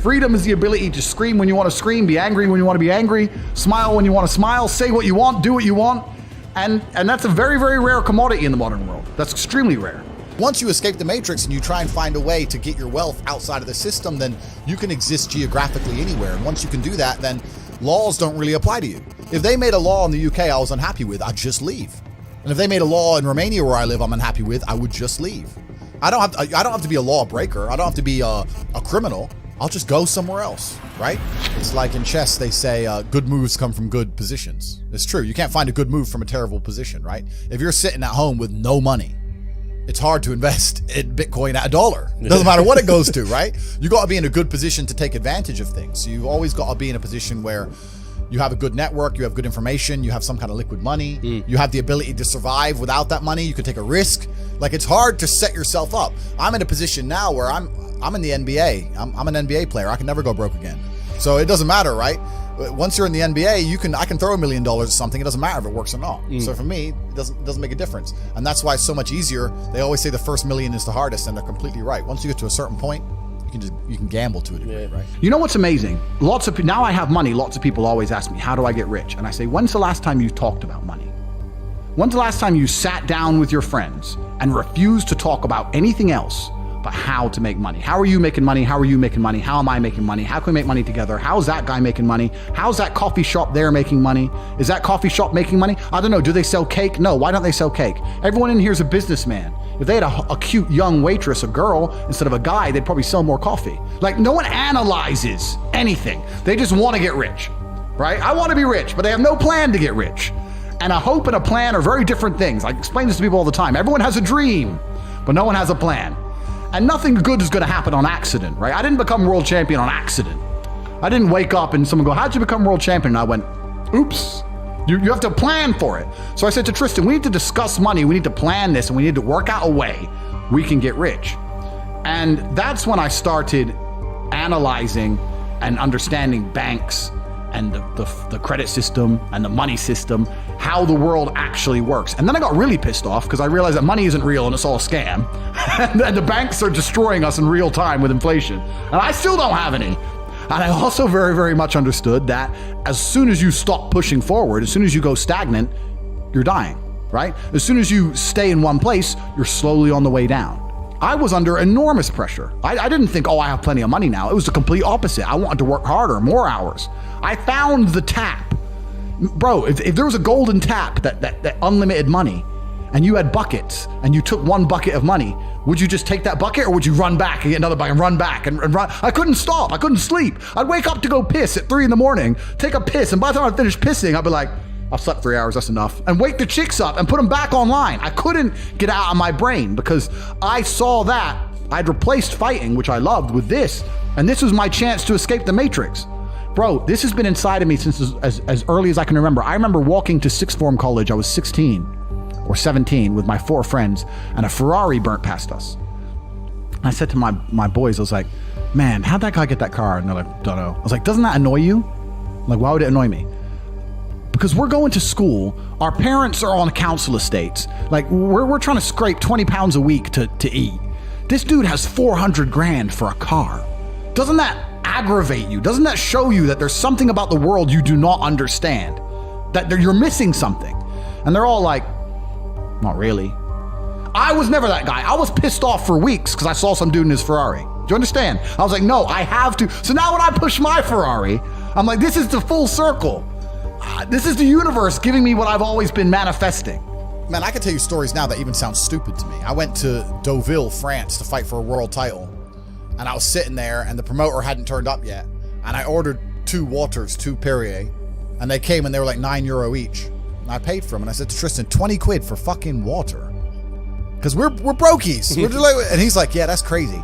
Freedom is the ability to scream when you want to scream, be angry when you want to be angry, smile when you want to smile, say what you want, do what you want. And that's a very, very rare commodity in the modern world. That's extremely rare. Once you escape the matrix and you try and find a way to get your wealth outside of the system, then you can exist geographically anywhere. And once you can do that, then laws don't really apply to you. If they made a law in the UK I was unhappy with, I'd just leave. And if they made a law in Romania where I live I'm unhappy with, I would just leave. I don't have to be a law breaker. I don't have to be a criminal. I'll just go somewhere else, right? It's like in chess, they say good moves come from good positions. It's true. You can't find a good move from a terrible position, right? If you're sitting at home with no money, it's hard to invest in Bitcoin at $1. Doesn't matter what it goes to, right? You got to be in a good position to take advantage of things. So you've always got to be in a position where you have a good network, you have good information, you have some kind of liquid money, you have the ability to survive without that money, you can take a risk. Like, it's hard to set yourself up. I'm in a position now where I'm in the NBA. I'm an NBA player. I can never go broke again. So it doesn't matter, right? Once you're in the NBA, I can throw $1 million at something. It doesn't matter if it works or not. So for me, it doesn't make a difference. And that's why it's so much easier. They always say the first million is the hardest, and they're completely right. Once you get to a certain point, you can gamble to a degree, right? You know what's amazing? Now I have money. Lots of people always ask me, how do I get rich? And I say, when's the last time you talked about money? When's the last time you sat down with your friends and refused to talk about anything else but how to make money? How are you making money? How are you making money? How am I making money? How can we make money together? How's that guy making money? How's that coffee shop there making money? Is that coffee shop making money? I don't know. Do they sell cake? No. Why don't they sell cake? Everyone in here is a businessman. If they had a cute young waitress, a girl, instead of a guy, they'd probably sell more coffee. Like, no one analyzes anything. They just want to get rich, right? I want to be rich, but they have no plan to get rich. And a hope and a plan are very different things. I explain this to people all the time. Everyone has a dream, but no one has a plan. And nothing good is going to happen on accident, right? I didn't become world champion on accident. I didn't wake up and someone go, how'd you become world champion? And I went, oops. You have to plan for it. So I said to Tristan, we need to discuss money. We need to plan this, and we need to work out a way we can get rich. And that's when I started analyzing and understanding banks and the credit system and the money system, how the world actually works. And then I got really pissed off because I realized that money isn't real and it's all a scam. And the banks are destroying us in real time with inflation. And I still don't have any. And I also very, very much understood that as soon as you stop pushing forward, as soon as you go stagnant, you're dying, right? As soon as you stay in one place, you're slowly on the way down. I was under enormous pressure. I didn't think, I have plenty of money now. It was the complete opposite. I wanted to work harder, more hours. I found the tap. Bro, if there was a golden tap that unlimited money, and you had buckets, and you took one bucket of money, would you just take that bucket, or would you run back and get another bucket and run back and run? I couldn't stop. I couldn't sleep. I'd wake up to go piss at 3 a.m, take a piss, and by the time I finished pissing, I'd be like, I've slept 3 hours, that's enough. And wake the chicks up and put them back online. I couldn't get out of my brain because I saw that I'd replaced fighting, which I loved, with this. And this was my chance to escape the matrix. Bro, this has been inside of me since as early as I can remember. I remember walking to sixth form college. I was 16 or 17 with my 4 friends, and a Ferrari burnt past us. And I said to my boys, I was like, man, how'd that guy get that car? And they're like, don't know. I was like, doesn't that annoy you? I'm like, why would it annoy me? Because we're going to school, our parents are on council estates. Like, we're trying to scrape 20 pounds a week to eat. This dude has 400 grand for a car. Doesn't that aggravate you? Doesn't that show you that there's something about the world you do not understand? That you're missing something? And they're all like, not really. I was never that guy. I was pissed off for weeks because I saw some dude in his Ferrari. Do you understand? I was like, no, I have to. So now when I push my Ferrari, I'm like, this is the full circle. This is the universe giving me what I've always been manifesting. Man, I can tell you stories now that even sound stupid to me. I went to Deauville, France to fight for a world title. And I was sitting there and the promoter hadn't turned up yet. And I ordered 2 waters, 2 Perrier. And they came and they were like €9 each. And I paid for them. And I said to Tristan, 20 quid for fucking water. Because we're brokies. And he's like, yeah, that's crazy.